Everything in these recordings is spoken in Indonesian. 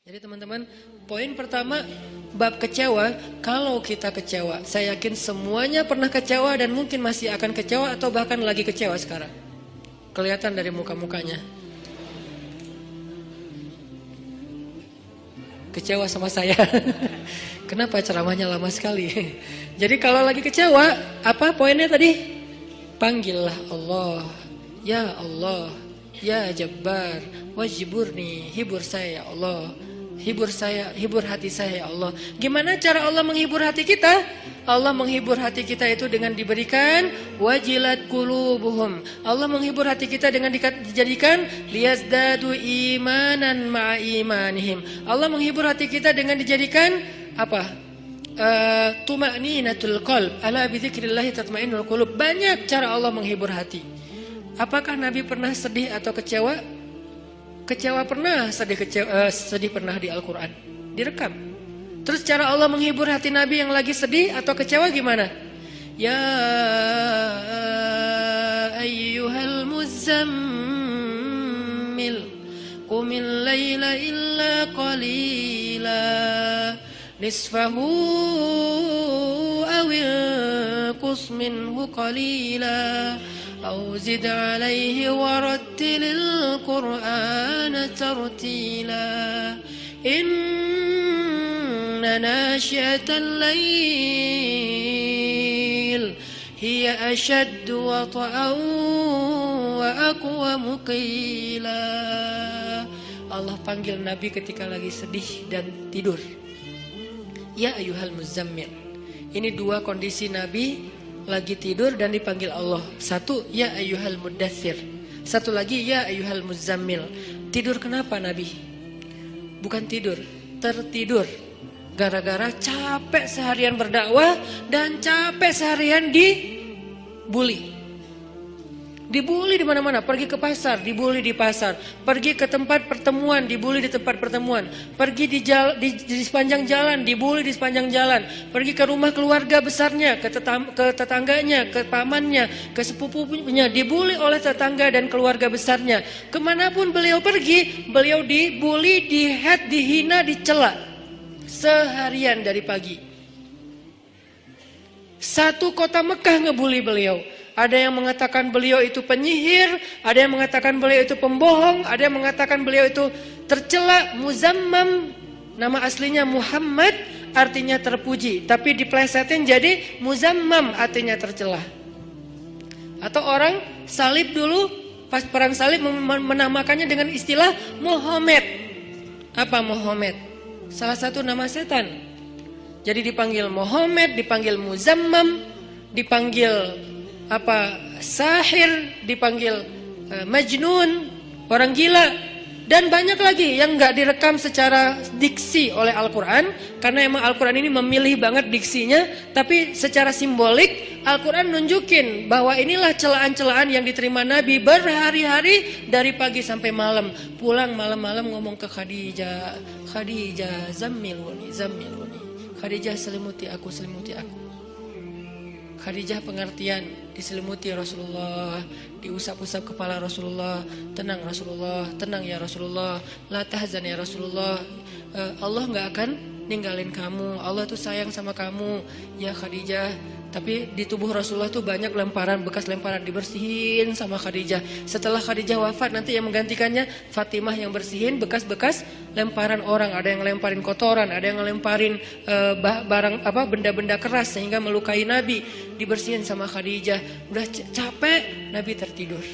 Jadi teman-teman, poin pertama bab kecewa. Kalau kita kecewa, saya yakin semuanya pernah kecewa dan mungkin masih akan kecewa atau bahkan lagi kecewa sekarang. Kelihatan dari muka-mukanya. Kecewa sama saya. Kenapa ceramahnya lama sekali? Jadi kalau lagi kecewa, apa poinnya tadi? Panggillah Allah. Ya Allah, ya Jabbar, wajiburni, hibur saya ya Allah. Hibur saya, hibur hati saya ya Allah. Gimana cara Allah menghibur hati kita? Allah menghibur hati kita itu dengan diberikan wajilat qulubuhum. Allah menghibur hati kita dengan dijadikan liyazdadu imanan ma'a imanihim. Allah menghibur hati kita dengan dijadikan apa? Tuma'ninatul qalb. Ala bidzikrillah tatma'innul qulub. Banyak cara Allah menghibur hati. Apakah Nabi pernah sedih atau kecewa? Kecewa pernah, sedih pernah di Al-Quran, direkam. Terus cara Allah menghibur hati Nabi yang lagi sedih atau kecewa gimana? Ya ayyuhal muzammil qumil layla illa qalila nisfahu awil qus minhu qalila أو زد عليه ورتل القرآن ترتيلا إن ناشئة الليل هي أشد وطئا وأقوم قيلا. Allah panggil Nabi ketika lagi sedih dan tidur. Ya ayyuhal muzammil. Ini dua kondisi Nabi lagi tidur dan dipanggil Allah. Satu, ya ayyuhal muddathir. Satu lagi, ya ayyuhal muzammil. Tidur kenapa Nabi? Bukan tidur, tertidur. Gara-gara capek seharian berdakwah dan capek seharian dibully. Dibully di mana-mana, pergi ke pasar, dibully di pasar, pergi ke tempat pertemuan, dibully di tempat pertemuan, pergi di sepanjang jalan, dibully di sepanjang jalan, pergi ke rumah keluarga besarnya, ke tetangganya, ke pamannya, ke sepupunya, dibully oleh tetangga dan keluarga besarnya. Kemanapun beliau pergi, beliau dibully, dihina, dicela seharian dari pagi. Satu kota Mekah ngebully beliau. Ada yang mengatakan beliau itu penyihir, ada yang mengatakan beliau itu pembohong, ada yang mengatakan beliau itu tercela. Muzammam, nama aslinya Muhammad, artinya terpuji, tapi diplesetin jadi Muzammam, artinya tercela. Atau orang salib dulu, pas perang salib menamakannya dengan istilah Muhammad. Apa Muhammad? Salah satu nama setan. Jadi dipanggil Muhammad, dipanggil Muzammam, dipanggil sahir, dipanggil majnun, orang gila, dan banyak lagi yang nggak direkam secara diksi oleh Al-Quran, karena emang Al-Quran ini memilih banget diksinya. Tapi secara simbolik Al-Quran nunjukin bahwa inilah celaan-celaan yang diterima Nabi berhari-hari dari pagi sampai malam. Pulang malam-malam ngomong ke Khadijah, Khadijah zammiluni, Khadijah selimuti aku, selimuti aku. Khadijah pengertian, diselimuti Rasulullah, diusap-usap kepala Rasulullah. Tenang Rasulullah, tenang ya Rasulullah, la tahzan ya Rasulullah, Allah gak akan ninggalin kamu, Allah tuh sayang sama kamu ya Khadijah. Tapi di tubuh Rasulullah tuh banyak lemparan, bekas lemparan, dibersihin sama Khadijah. Setelah Khadijah wafat, nanti yang menggantikannya Fatimah yang bersihin bekas-bekas lemparan orang. Ada yang lemparin kotoran, ada yang lemparin barang benda-benda keras sehingga melukai Nabi, dibersihin sama Khadijah. Udah capek, Nabi tertidur.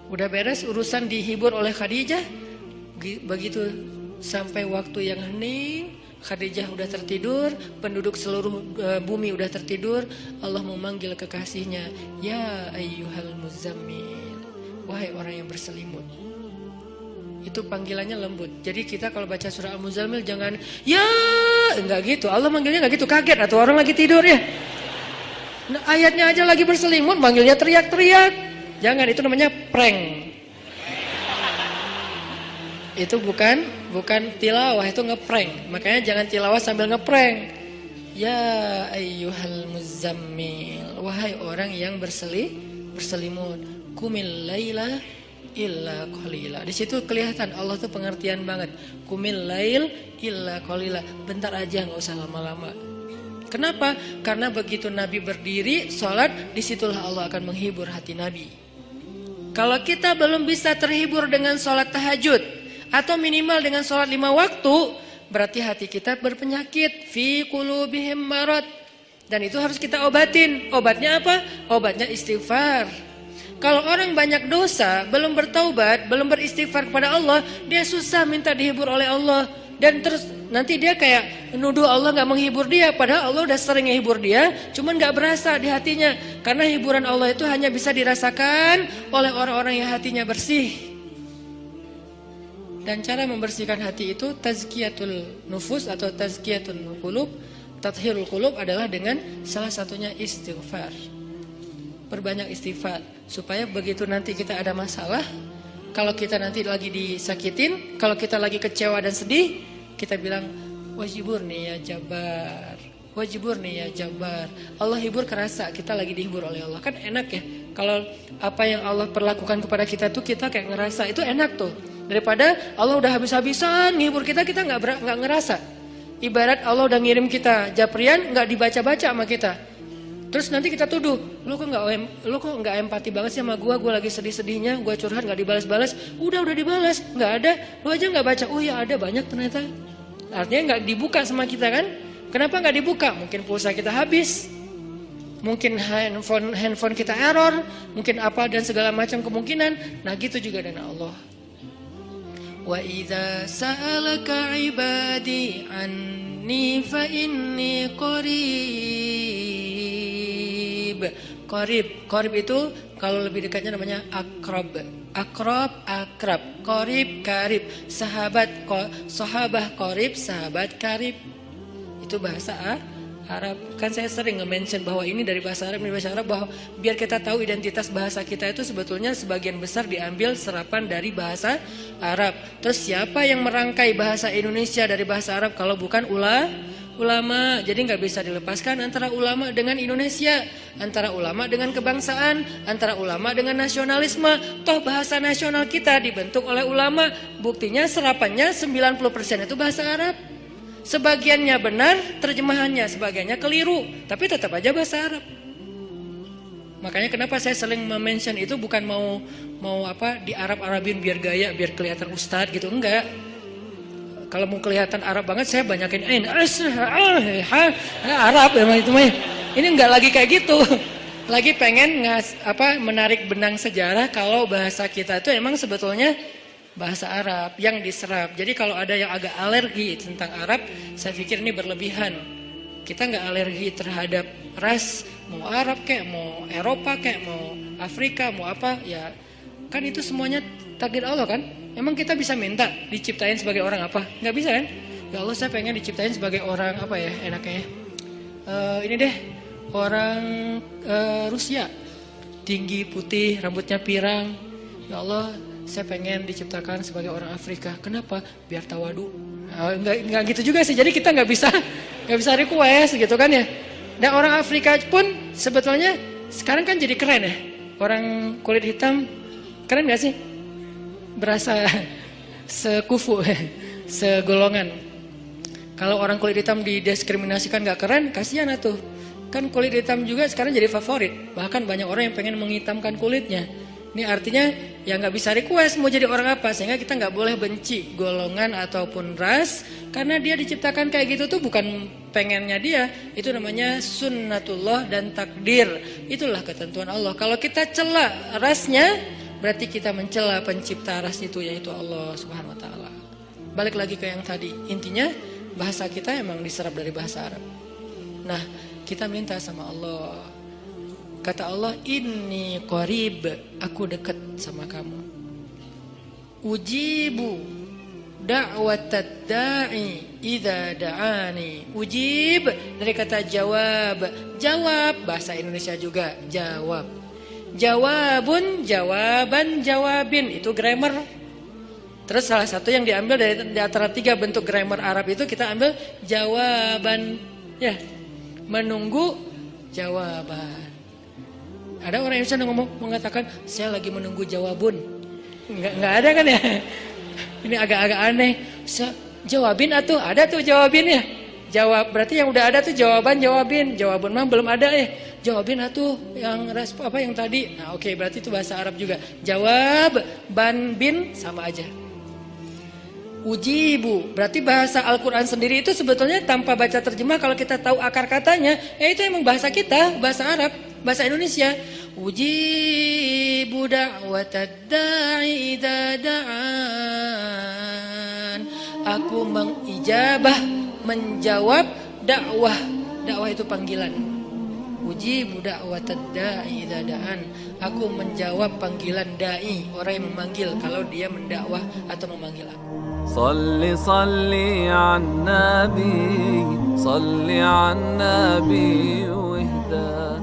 Udah beres urusan dihibur oleh Khadijah. Begitu sampai waktu yang hening, Khadijah udah tertidur, penduduk seluruh bumi udah tertidur. Allah memanggil kekasihnya, ya ayyuhal muzammil, wahai orang yang berselimut. Itu panggilannya lembut. Jadi kita kalau baca surah Al-Muzammil jangan ya, enggak gitu. Allah manggilnya enggak gitu, kaget atau orang lagi tidur ya. Nah, ayatnya aja lagi berselimut, manggilnya teriak-teriak. Jangan, itu namanya prank. Itu bukan tilawah, itu ngeprank. Makanya jangan tilawah sambil ngeprank. Ya ayyuhal muzammil, wahai orang yang berselimut, qumil laila illa qalila. Di situ kelihatan Allah tuh pengertian banget. Qumil lail illa qalila. Bentar aja, nggak usah lama-lama. Kenapa? Karena begitu Nabi berdiri sholat, disitulah Allah akan menghibur hati Nabi. Kalau kita belum bisa terhibur dengan sholat tahajud atau minimal dengan sholat 5 waktu, berarti hati kita berpenyakit. Fi qulubihim marad. Dan itu harus kita obatin. Obatnya apa? Obatnya istighfar. Kalau orang banyak dosa, belum bertaubat, belum beristighfar kepada Allah, dia susah minta dihibur oleh Allah. Dan terus nanti dia kayak nuduh Allah gak menghibur dia. Padahal Allah udah sering menghibur dia, cuman gak berasa di hatinya. Karena hiburan Allah itu hanya bisa dirasakan oleh orang-orang yang hatinya bersih. Dan cara membersihkan hati itu tazkiyatul nufus atau tazkiyatul qulub, tathhirul qulub adalah dengan salah satunya istighfar. Perbanyak istighfar supaya begitu nanti kita ada masalah, kalau kita nanti lagi disakitin, kalau kita lagi kecewa dan sedih, kita bilang wajiburni ya Jabbar, wajiburni ya Jabbar. Allah hibur kerasa kita lagi dihibur oleh Allah. Kan enak ya kalau apa yang Allah perlakukan kepada kita tuh kita kayak ngerasa, itu enak tuh. Daripada Allah udah habis-habisan ngehibur kita, kita nggak ngerasa. Ibarat Allah udah ngirim kita japrian, nggak dibaca-baca sama kita. Terus nanti kita tuduh, lu kok nggak empati banget sih sama gue lagi sedih-sedihnya, gue curhat nggak dibalas-balas. Udah dibalas, nggak ada, lu aja nggak baca. Oh ya ada, banyak ternyata. Artinya nggak dibuka sama kita kan? Kenapa nggak dibuka? Mungkin pulsa kita habis, mungkin handphone kita error, mungkin apa dan segala macam kemungkinan. Nah gitu juga dengan Allah. Wa idza sa'alaka ibadi anni fa inni qarib. Qarib itu kalau lebih dekatnya namanya akrab. Akrab. Qarib, karib. Sahabah qarib, sahabat karib. Itu bahasa Arab. Kan saya sering nge-mention bahwa ini dari bahasa Arab, bahwa biar kita tahu identitas bahasa kita itu sebetulnya sebagian besar diambil serapan dari bahasa Arab. Terus siapa yang merangkai bahasa Indonesia dari bahasa Arab kalau bukan ulama? Jadi nggak bisa dilepaskan antara ulama dengan Indonesia, antara ulama dengan kebangsaan, antara ulama dengan nasionalisme. Toh bahasa nasional kita dibentuk oleh ulama. Buktinya serapannya 90% itu bahasa Arab. Sebagiannya benar terjemahannya, sebagiannya keliru, tapi tetap aja bahasa Arab. Makanya kenapa saya sering mention itu bukan mau di Arab-Arabin biar gaya, biar kelihatan ustadz gitu, enggak. Kalau mau kelihatan Arab banget saya banyakin Arab emang itu mah. Ini enggak lagi kayak gitu. Lagi pengen menarik benang sejarah kalau bahasa kita itu emang sebetulnya bahasa Arab yang diserap. Jadi kalau ada yang agak alergi tentang Arab, saya pikir ini berlebihan. Kita nggak alergi terhadap ras, mau Arab kayak, mau Eropa kayak, mau Afrika, mau apa, ya kan itu semuanya takdir Allah kan. Emang kita bisa minta diciptain sebagai orang apa? Nggak bisa kan? Ya Allah saya pengen diciptain sebagai orang apa ya enaknya. Ini deh orang Rusia, tinggi, putih, rambutnya pirang. Ya Allah saya pengen diciptakan sebagai orang Afrika. Kenapa? Biar tawadu. Enggak gitu juga sih. Jadi kita nggak bisa request gitu kan ya. Dan orang Afrika pun sebetulnya sekarang kan jadi keren ya. Orang kulit hitam keren nggak sih? Berasa sekufu, segolongan. Kalau orang kulit hitam didiskriminasikan nggak keren, kasihan atuh. Kan kulit hitam juga sekarang jadi favorit. Bahkan banyak orang yang pengen menghitamkan kulitnya. Ini artinya ya nggak bisa request mau jadi orang apa, sehingga kita nggak boleh benci golongan ataupun ras, karena dia diciptakan kayak gitu tuh bukan pengennya dia, itu namanya sunnatullah dan takdir, itulah ketentuan Allah. Kalau kita cela rasnya, berarti kita mencela pencipta ras itu, yaitu Allah Subhanahu Wa Taala. Balik lagi ke yang tadi, intinya bahasa kita emang diserap dari bahasa Arab. Nah kita minta sama Allah. Kata Allah, inni qarib, aku dekat sama kamu. Ujibu da'watad da'i idza da'ani. Ujib dari kata jawab. Jawab bahasa Indonesia juga jawab. Jawabun, jawaban, jawabin, itu grammar. Terus salah satu yang diambil dari antara 3 bentuk grammar Arab itu kita ambil jawaban, ya, menunggu jawaban. Ada orang Indonesia yang mengatakan saya lagi menunggu jawabun. Nggak ada kan ya? Ini agak-agak aneh. Jawabin atuh, ada tuh jawabinnya. Jawab, berarti yang udah ada tuh jawabin. Jawaban mah belum ada ya. Jawabin atuh yang yang tadi. Nah, oke, berarti itu bahasa Arab juga. Jawab, ban, bin sama aja. Ujibu, berarti bahasa Al-Quran sendiri itu sebetulnya tanpa baca terjemah, kalau kita tahu akar katanya, itu emang bahasa kita, bahasa Arab, bahasa Indonesia. Ujibu da'watad da'i idza da'an. Aku mengijabah, menjawab dakwah. Dakwah itu panggilan. Ujibu da'watad da'i idza da'an. Aku menjawab panggilan dai, orang yang memanggil kalau dia mendakwah atau memanggil aku. صلي صلي عالنبي صلي عالنبي واهدى